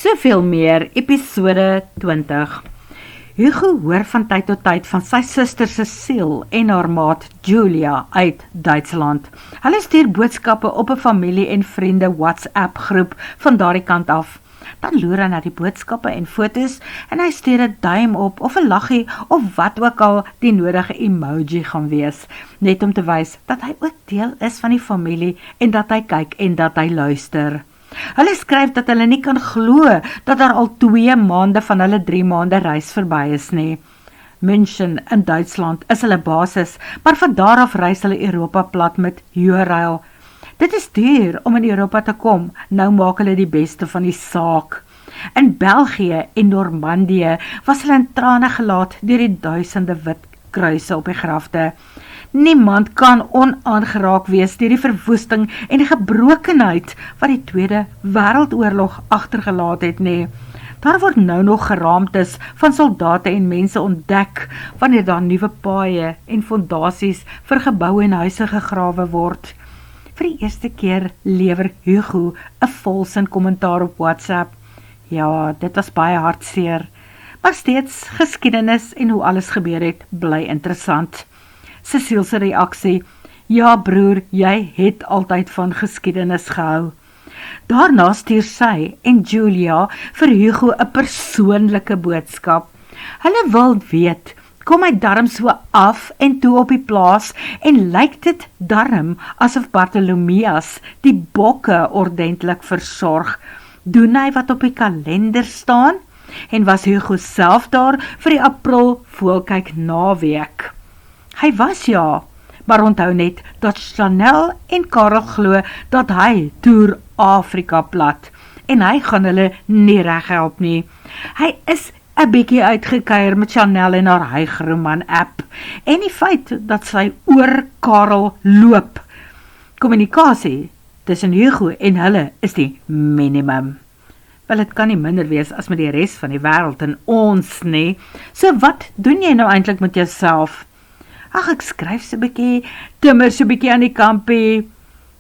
Soveel meer, episode 20. Hugo hoor van tyd tot tyd van sy suster Cecile en haar maat Julia uit Duitsland. Hulle stuur boodskappe op 'n familie en vriende WhatsApp groep van daardie kant af. Dan loer hy na die boodskappe en foto's en hy stuur 'n duim op of 'n laggie of wat ook al die nodige emoji gaan wees, net om te wys dat hy ook deel is van die familie en dat hy kyk en dat hy luister. Hulle skryf dat hulle nie kan glo dat daar al 2 maande van hulle 3 maande reis verby is nie. München in Duitsland is hulle basis, maar van daar af reis hulle Europa plat met Eurail. Dit is duur om in Europa te kom, nou maak hulle die beste van die saak. In België en Normandië was hulle in trane gelaat deur die duisende wit kruise op die grafte. Niemand kan onaangeraak wees deur die verwoesting en die gebrokenheid wat die Tweede Wêreldoorlog agtergelaat het nie. Daar word nou nog geraamtes van soldate en mense ontdek wanneer daar nuwe paaie en fondasies vir geboue en huise gegrawe word. Vir die eerste keer lewer Hugo 'n volsin kommentaar op WhatsApp. Ja, dit was baie hartseer, maar steeds geskiedenis en hoe alles gebeur het, bly interessant. Cecile se reaksie: ja broer, jy het altyd van geskiedenis gehou. Daarna stuur sy en Julia vir Hugo 'n persoonlike boodskap. Hulle wil weet, kom hy darm so af en toe op die plaas en lyk dit darm asof Bartholomeus die bokke ordentlik versorg? Doen hy wat op die kalender staan? En was Hugo self daar vir die April voelkyk naweek? Hy was ja, maar onthou net dat Chanel en Karel glo dat hy toer Afrika plat en hy gaan hulle nie reg help nie. Hy is 'n bietjie uitgekuier met Chanel en haar Hygroman app en die feit dat sy oor Karel loop. Kommunikasie tussen Hugo en hulle is die minimum. Wel, het kan nie minder wees as met die res van die wêreld en ons nie. So wat doen jy nou eintlik met jouself? Ag, ek skryf so 'n bietjie, timmer so 'n bietjie aan die kampie.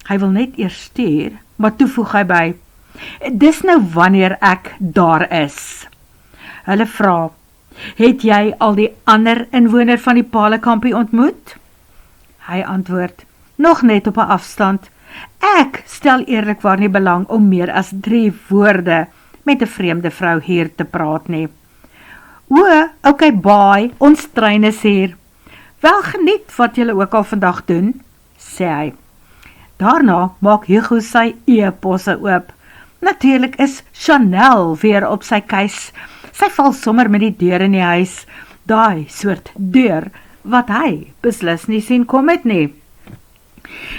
Hy wil net eers stuur, maar toe voeg hy by: dis nou wanneer ek daar is. Hulle vra: het jy al die ander inwoner van die Palekampie ontmoet? Hy antwoord: nog net op 'n afstand. Ek stel eerlikwaar nie belang om meer as 3 woorde met 'n vreemde vrou hier te praat nie. O, okay, bye, ons trein is hier. Wel geniet wat julle ook al vandag doen, sê hy. Daarna maak Hugo sy e-posse oop. Natuurlik is Chanel weer op sy keis. Sy val sommer met die deur in die huis, daai soort deur wat hy beslis nie sien kom het nie.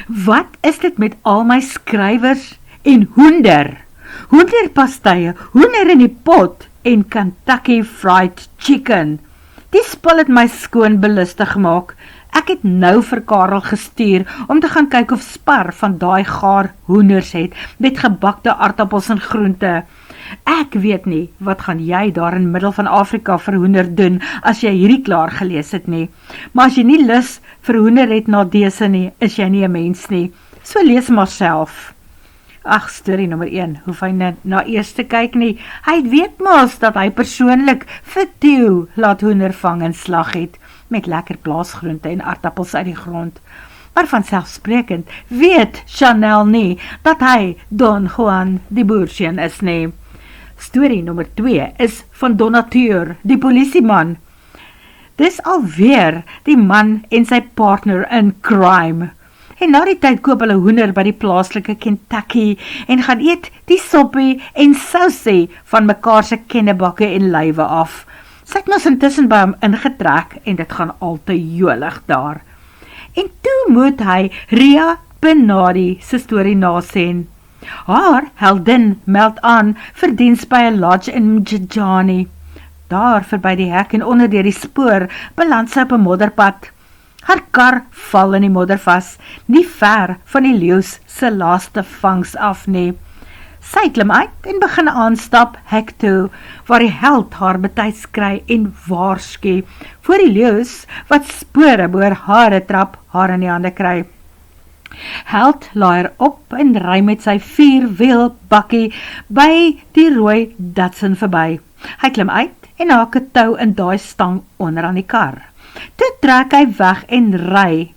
Wat is dit met al my skrywers en hoenderpastye, hoender in die pot en Kentucky Fried Chicken? Die spul het my skoon belustig gemaak. Ek het nou vir Karel gestuur om te gaan kyk of Spar van daai gaar hoenders het met gebakte aardappels en groente. Ek weet nie, wat gaan jy daar in middel van Afrika vir hoender doen as jy hierdie klaar gelees het nie. Maar as jy nie lus vir hoender het na dese nie, is jy nie 'n mens nie. So lees maar self. Ag, storie nommer 1, hoef hy na eers te kyk nie. Hy weet mos dat hy persoonlik vir Theo laat hoender vang en slag het, met lekker plaasgroente en aardappels uit die grond. Maar vanselfsprekend weet Chanel nie dat hy Don Juan die boerseun is nie. Storie nommer 2 is van Donateur, die polisieman. Dis alweer die man en sy partner in crime. En na die tyd koop hulle hoender by die plaaslike Kentucky en gaan eet die soppie en sousie van mekaar se kennebakke en lywe af. Sy het mos intussen by hom ingetrek en dit gaan al te jolig daar. En toe moet hy Ria Benadi se storie nasien. Haar heldin meld aan vir diens by 'n lodge in Mjijani. Daar verby die hek en onder deur die spoor beland sy op 'n modderpad. Haar kar val in die modder vas, nie ver van die leeu's se laaste vangs af nie. Sy klim uit en begin aanstap hek toe, waar die held haar betyds kry en waarsku, voor die leeu's wat spore boor hare trap haar in die hande kry. Held laai op en ry met sy 4-wiel bakkie by die rooi Datsun verby. Hy klim uit en haak 'n tou in daai stang onder aan die kar. Toe trek hy weg en ry.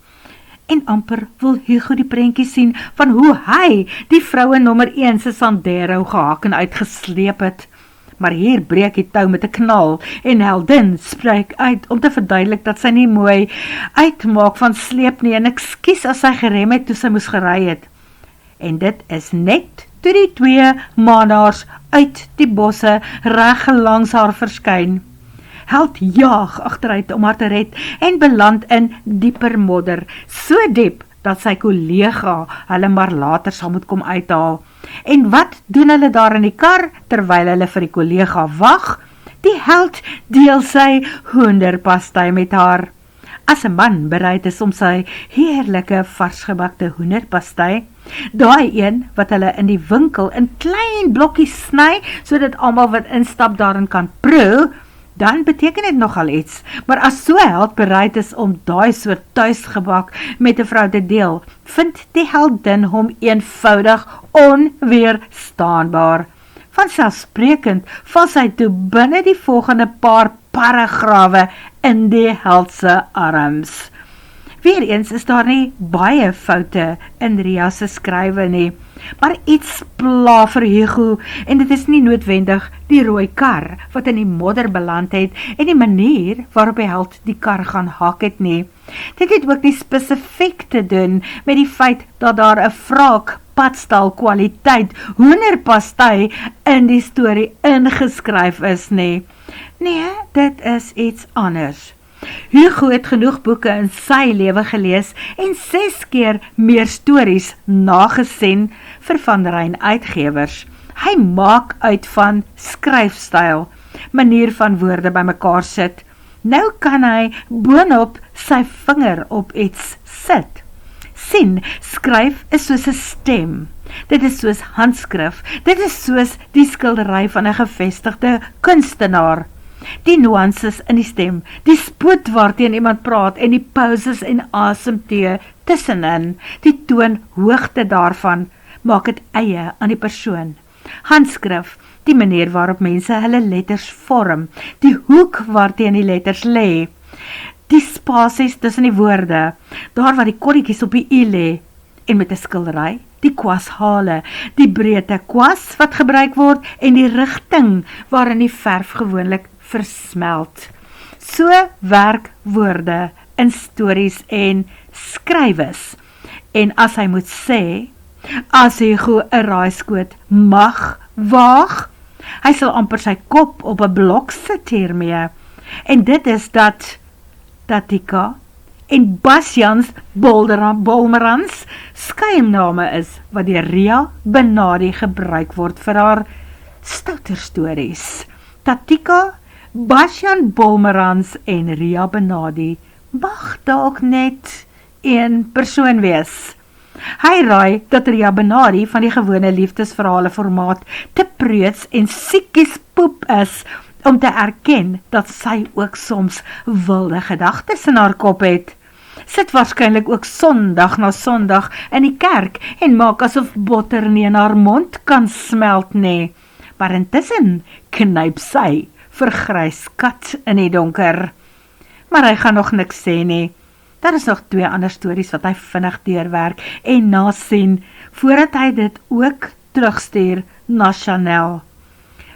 En amper wil Hugo die prentjie sien van hoe hy die vroue nommer 1 se Sandero gehak en uitgesleep het. Maar hier breek die tou met 'n knal en heldin spreek uit om te verduidelik dat sy nie mooi uitmaak van sleep nie en ekskuus as sy gerem het toe sy moes gery het. En dit is net toe die 2 maandaars uit die bosse reg langs haar verskyn. Held jaag agteruit om haar te red en beland in dieper modder, so diep dat sy kollega hulle maar later sal moet kom uithaal. En wat doen hulle daar in die kar, terwyl hulle vir die kollega wag? Die held deel sy hoenderpastei met haar. As 'n man bereid is om sy heerlike varsgebakte hoenderpastei, daai een wat hulle in die winkel in klein blokkies sny, sodat almal wat instap daarin kan proe, dan beteken dit nogal iets. Maar as so 'n held bereid is om daai soort tuisgebak met 'n vrou te deel, vind die heldin hom eenvoudig onweerstaanbaar. Vanselfsprekend val sy toe binne die volgende paar paragrawe in die held se arms. Weereens is daar nie baie foute in Ria se skrywe nie, maar iets pla vir Hugo, en dit is nie noodwendig die rooi kar wat in die modder beland het en die manier waarop die held die kar gaan hak het nie. Dit het ook nie spesifiek te doen met die feit dat daar 'n wraak padstal kwaliteit hoenderpastei in die storie ingeskryf is nie. Nee, dit is iets anders. Hugo het genoeg boeke in sy lewe gelees en 6 keer meer stories nagesien vir Van Ryn Uitgewers. Hy maak uit van skryfstyl, manier van woorde bymekaar sit. Nou kan hy boonop sy vinger op iets sit. Sien, skryf is soos 'n stem. Dit is soos handskrif. Dit is soos die skildery van 'n gevestigde kunstenaar. Die nuances in die stem, die spoed waarteen iemand praat en die pauses en asemtee tussenin, die toonhoogte daarvan, maak dit eie aan die persoon. Handskrif, die manier waarop mense hulle letters vorm, die hoek waarteen die letters lê, die spasies tussen die woorde, daar waar die kolletjies op die i lê, en met 'n skildery, die kwashale, die breedte kwas wat gebruik word en die rigting waarin die verf gewoonlik versmelt. So werk woorde in stories en skrywes. En as hy moet sê, as Hugo 'n raaiskoot mag waag, hy sal amper sy kop op 'n blok sit hiermee. En dit is dat Tatika en Bastians Bolmerans skuimname is wat deur Ria Benadi gebruik word vir haar stouterstories. Tatika, Bastian Bolmerans en Ria Benadi mag dalk net een persoon wees. Hy raai dat Ria Benadi van die gewone liefdesverhale formaat te preuts en siekies poep is om te erken dat sy ook soms wilde gedagtes in haar kop het. Sit waarskynlik ook Sondag na Sondag in die kerk en maak asof botter nie in haar mond kan smelt nie. Maar intussen knyp sy vir grys kat in die donker. Maar hy gaan nog niks sê nie. Daar is nog 2 ander stories wat hy vinnig deurwerk en nasien, voordat hy dit ook terugstuur na Chanel.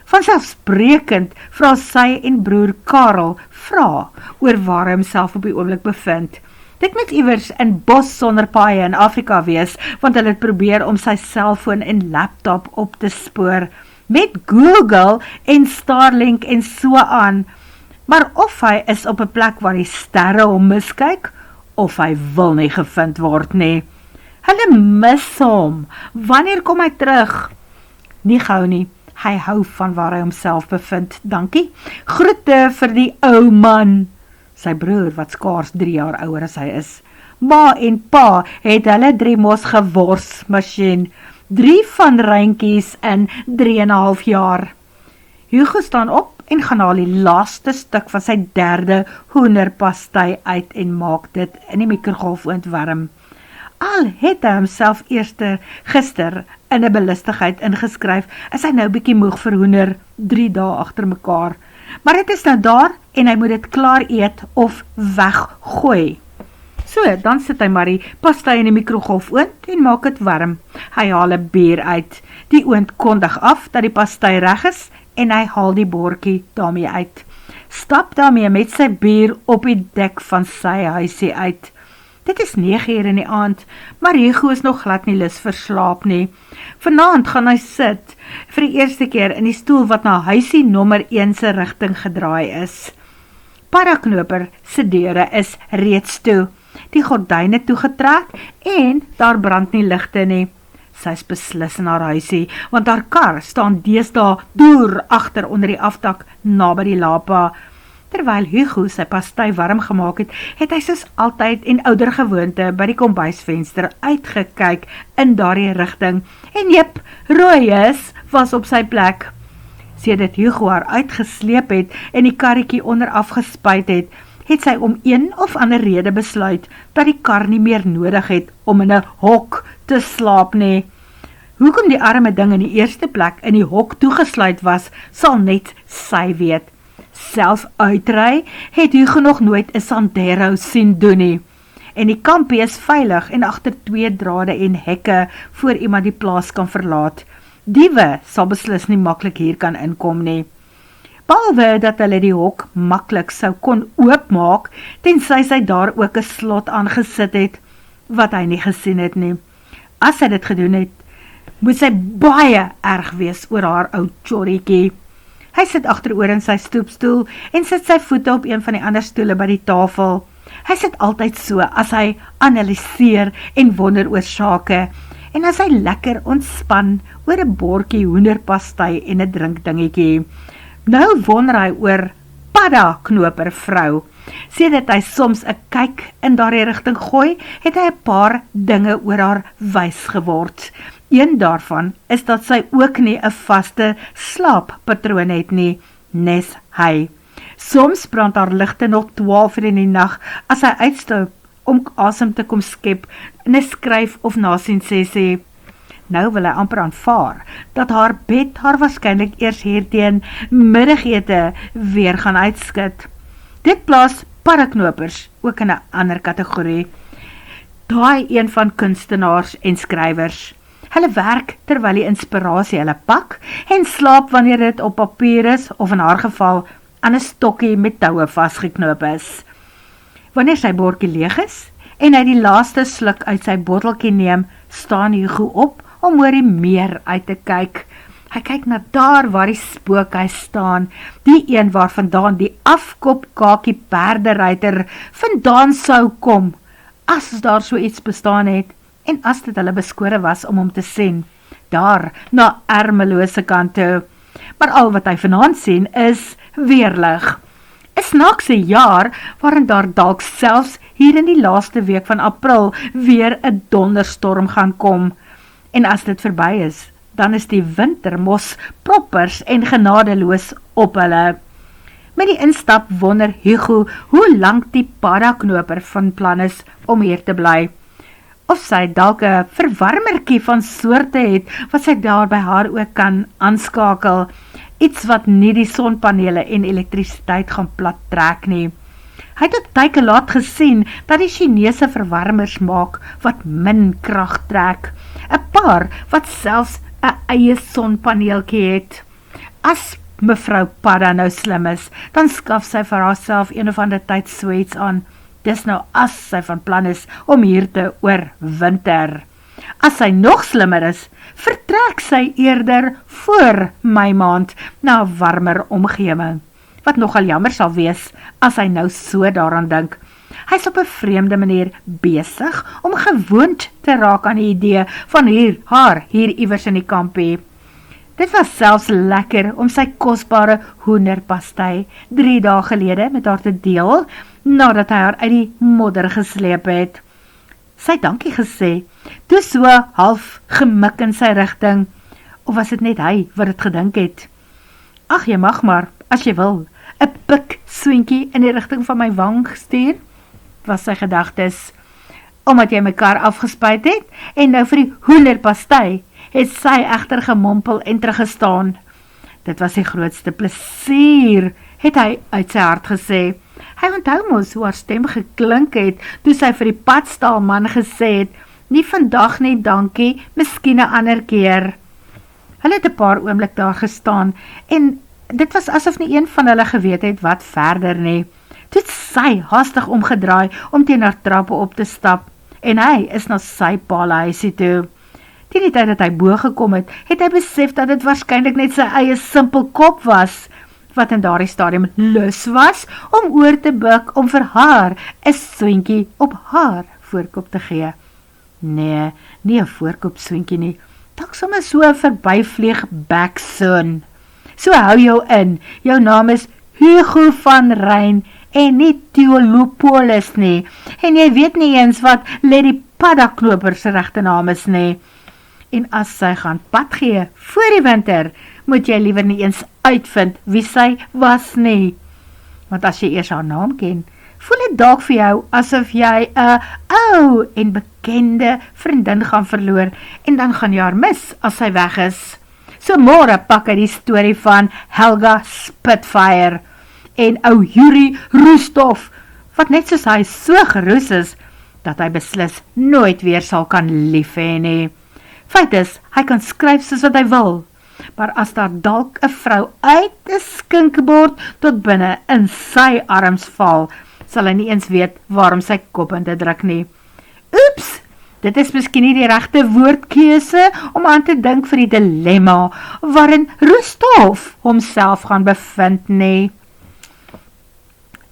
Vanselfsprekend vra sy en broer Karel vra oor waar hy homself op die oomblik bevind. Dit moet iewers in bos sonder paaie in Afrika wees, want hulle het probeer om sy selfoon en laptop op te spoor, met Google en Starlink en so aan. Maar of hy is op 'n plek waar die sterre hom miskyk, of hy wil nie gevind word nie. Hulle mis hom. Wanneer kom hy terug? Nie gou nie. Hy hou van waar hy homself bevind. Dankie. Groete vir die ou man. Sy broer, wat skaars 3 jaar ouer as hy is. Ma en pa het hulle 3 mos geworsmasjien. 3 van Rynkies in 3,5 jaar. Hugo staan op en gaan haal die laaste stuk van sy 3de hoenderpastei uit en maak dit in die mikrogolfoond warm. Al het hy homself gister in 'n belustigheid ingeskryf, is hy nou bietjie moeg vir hoender 3 dae agter mekaar. Maar dit is nou daar en hy moet dit klaar eet of weggooi. So, dan sit hy maar die pastei in die mikrogolfoond en maak dit warm. Hy haal 'n bier uit. Die oond kondig af dat die pastei reg is en hy haal die bordjie daarmee uit. Stap daarmee met sy bier op die dek van sy huisie uit. Dit is 9 in die aand, maar Hugo is nog glad nie lus vir slaap nie. Vanaand gaan hy sit vir die eerste keer in die stoel wat na huisie nommer 1 se rigting gedraai is. Paraknoper se deure is reeds toe, die gordyne toegetrek en daar brand nie ligte nie. Sy is beslis in haar huisie, want haar kar staan deesdae deur agter onder die afdak naby die lapa. Terwyl Hugo sy pastei warm gemaak het, het hy soos altyd en ouder gewoonte by die kombuisvenster uitgekyk in daardie rigting. En jep, Rooies was op sy plek. Sedert Hugo haar uitgesleep het en die karretjie onder afgespuit het, het sy om een of ander rede besluit dat die kar nie meer nodig het om in 'n hok te slaap nie. Hoekom die arme ding in die eerste plek in die hok toegesluit was, sal net sy weet. Self uitry het Hugo nog nooit 'n Sandero sien doen nie. En die kampie is veilig en agter 2 drade en hekke voor iemand die plaas kan verlaat. Diewe sal beslis nie maklik hier kan inkom nie. Behalwe dat hulle die hok maklik sou kon oopmaak, tensy sy daar ook 'n slot aangesit het, wat hy nie gesien het nie. As hy dit gedoen het, moet sy baie erg wees oor haar ou chorrietjie. Hy sit agteroor in sy stoepstoel en sit sy voete op een van die ander stoele by die tafel. Hy sit altyd so as hy analiseer en wonder oor sake, en as hy lekker ontspan oor 'n bordjie hoenderpastei en 'n drinkdingetjie. Nou wonder hy oor paddaknoper vrou. Sedert hy soms 'n kyk in daardie rigting gooi, het hy 'n paar dinge oor haar wys geword. Een daarvan is dat sy ook nie 'n vaste slaappatroon het nie, nes hy. Soms brand haar ligte nog 12 in die nag as hy uitstap om asem te kom skep in 'n skryf of nasien-sessie. Nou wil hy amper aanvaar dat haar bed haar waarskynlik eers hierteen middagete weer gaan uitskit. Dit plaas paddaknopers ook in 'n ander kategorie. Daai een van kunstenaars en skrywers. Hulle werk terwyl die inspirasie hulle pak en slaap wanneer dit op papier is of in haar geval aan 'n stokkie met toue vasgeknoop is. Wanneer sy bordjie leeg is en hy die laaste sluk uit sy botteltjie neem, staan Hugo op om oor die meer uit te kyk. Hy kyk na daar waar die spookhuis staan, die een waar vandaan die afkopkakie perderyter vandaan sou kom, as daar so iets bestaan het, en as dit hulle beskore was om hom te sien, daar na Ermelose kant toe. Maar al wat hy vanaand sien is weerlig. 'n Snaakse jaar waarin daar dalk selfs hier in die laaste week van April weer 'n donderstorm gaan kom. En as dit verby is, dan is die winter mos proppers en genadeloos op hulle. Met die instap wonder Hugo hoe lank die paddaknoper van plan is om hier te bly. Of sy dalk 'n verwarmertjie van soorte het, wat sy daar by haar ook kan aanskakel, iets wat nie die sonpanele en elektrisiteit gaan plat trek nie. Hy het op tydjie laat gesien dat die Chinese verwarmers maak wat min krag trek, 'n paar wat selfs 'n eie sonpaneeltjie het. As mevrou Padda nou slim is, dan skaf sy vir haarself een of ander tyd so iets aan. Dis nou as sy van plan is om hier te oorwinter. As sy nog slimmer is, vertrek sy eerder voor Mei maand na 'n warmer omgewing. Wat nogal jammer sal wees, as hy nou so daaraan dink. Hy is op 'n vreemde manier besig om gewoond te raak aan die idee van hier iewers in die kampie. Dit was selfs lekker om sy kosbare hoenderpastei 3 dae gelede met haar te deel, nadat hy haar uit die modder gesleep het. Sy dankie gesê, toe so half gemik in sy rigting, of was dit net hy wat het gedink het? Ag, jy mag maar, as jy wil, 'n pik swinkie in die rigting van my wang stuur, was sy gedagtes. omdat jy mekaar afgespuit het, en nou vir die hoenderpastei, het sy egter gemompel en teruggestaan. Dit was die grootste plesier, het hy uit sy hart gesê. Hy onthou mos hoe haar stem geklink het, toe sy vir die padstaalman gesê het, nie vandag nie, dankie, miskien 'n ander keer. Hulle het 'n paar oomblik daar gestaan, en dit was asof nie een van hulle geweet het wat verder nie. Toe het sy haastig omgedraai om teen haar trappe op te stap, en hy is na sy paal huisie toe. Teen die tyd dat hy bo gekom het, het hy besef dat dit waarskynlik net sy eie simpel kop was, wat in daardie stadium lus was om oor te buk om vir haar 'n soentjie op haar voorkop te gee. Nee, nie 'n voorkop soentjie nie, dalk sommer so 'n verbyvlieg beksoen. So hou jou in, jou naam is Hugo van Ryn en nie Theolopolis nie, en jy weet nie eens wat Lady Paddaknoper se regte naam is nie. En as sy gaan pad gee voor die winter, moet jy liewer nie eens uitvind wie sy was nie. Want as jy eers haar naam ken, voel dit dalk vir jou asof jy 'n ou en bekende vriendin gaan verloor, en dan gaan jy haar mis as sy weg is. So môre pak hy die storie van Helga Spitfire en ou Yuri Rostov, wat net soos hy so geroes is, dat hy beslis nooit weer sal kan lief hê nie. Feit is, hy kan skryf soos wat hy wil, maar as daar dalk 'n vrou uit 'n skinkbord tot binne in sy arms val, sal hy nie eens weet waarom sy kop in te druk nie. Oeps, dit is miskien nie die regte woordkeuse om aan te dink vir die dilemma waarin Rostov homself gaan bevind nie.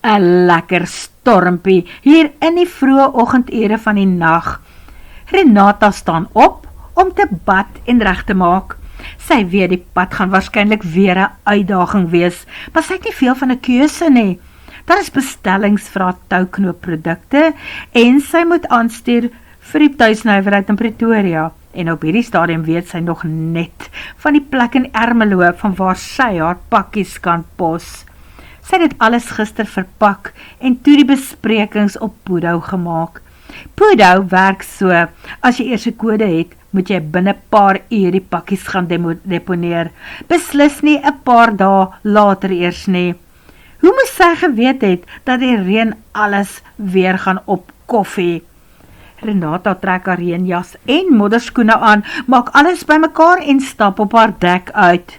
'n lekker stormpie hier in die vroeë oggendure van die nag. Renata staan op om te bad en reg te maak. Sy weet die pad gaan waarskynlik weer 'n uitdaging wees, maar sy het nie veel van 'n keuse nie. Daar is bestellings vir haar touknoopprodukte en sy moet aanstuur vir die tuisnywerheid in Pretoria. En op hierdie stadium weet sy nog net van die plek in Ermelo van waar sy haar pakkies kan pos. Sy het dit alles gister verpak en toe die besprekings op Pudo gemaak. Pudo werk so, as jy eers 'n kode het, moet jy binne paar uur die pakkies gaan deponeer. Beslis nie 'n paar dae later eers nie. Hoe moes sy geweet het dat die reën alles weer gaan op koffie? Renata trek haar reënjas en modderskoene aan, maak alles bymekaar en stap op haar dek uit.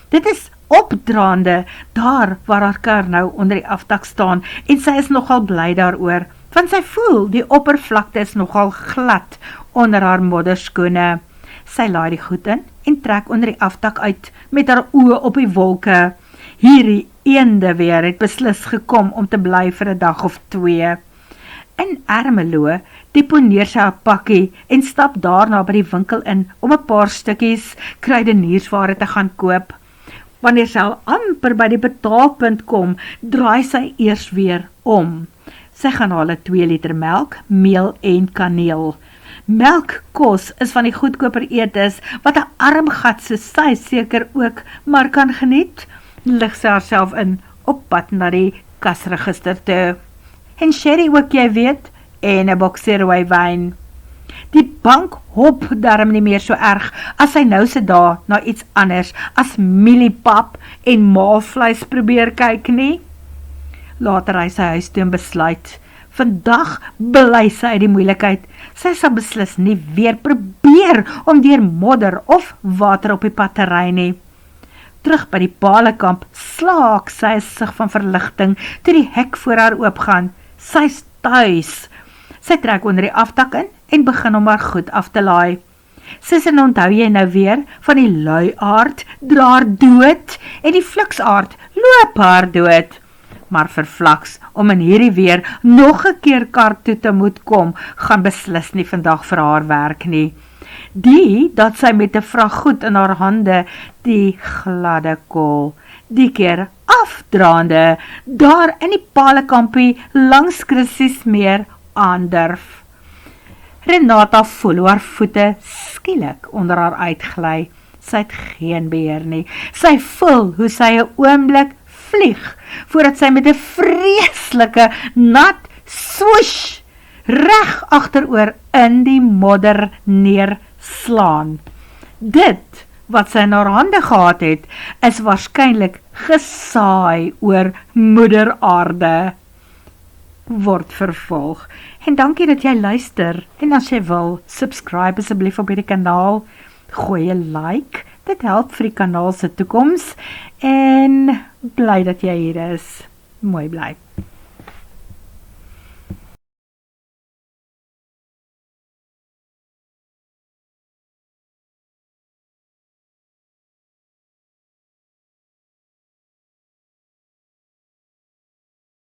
Dit is opdraande, daar waar haar kar nou onder die afdak staan, en sy is nogal bly daaroor, want sy voel die oppervlakte is nogal glad onder haar modderskoene. Sy laai die goed in en trek onder die afdak uit met haar oë op die wolke. Hierdie eende weer het beslis gekom om te bly vir 'n dag of 2. In Ermelo deponeer sy haar pakkie en stap daarna by die winkel in om 'n paar stukkies kruideniersware te gaan koop. Wanneer sy al amper by die betaalpunt kom, draai sy eers weer om. Sy gaan haal 'n 2 liter melk, meel en kaneel. Melkkos is van die goedkoper eetes wat 'n arm gat soos sy seker ook maar kan geniet. Lig sy haarself in op pad na die kasregister toe. En sherry ook, jy weet, en 'n boksie rooi wyn. Die bank hop darm nie meer so erg as hy nou se dae na iets anders as mieliepap en maalvleis probeer kyk nie. Later hy sy huis toe en besluit, vandag bly sy uit die moeilikheid. Sy sal beslis nie weer probeer om deur modder of water op die pad te ry nie. Terug by die Palenkamp slaak sy 'n sug van verligting toe die hek voor haar oopgaan. Sy's tuis. Sy trek onder die afdak in en begin om haar goed af te laai. Susan, onthou jy nou weer van die luiaard dra haar dood en die fluksaard loop haar dood. Maar vir Flaks, om in hierdie weer nog 'n keer kar toe te moet kom, gaan beslis nie vandag vir haar werk nie. Die dat sy met 'n vrag goed in haar hande die gladde kol, die keer afdraande, daar in die Palenkampie langs Chrissiesmeer aandurf. Renata voel hoe haar voete skielik onder haar uitgly. Sy het geen beheer nie. Sy voel hoe sy 'n oomblik vlieg, voordat sy met 'n vreeslike nat swoosh reg agteroor in die modder neerslaan. Dit wat sy in haar hande gehad het, is waarskynlik gesaai oor moeder aarde. Word vervolg. En dankie dat jy luister, en as jy wil, subscribe asseblief op hierdie kanaal, gooi 'n like, dit help vir die kanaal se toekoms, en bly dat jy hier is. Mooi bly.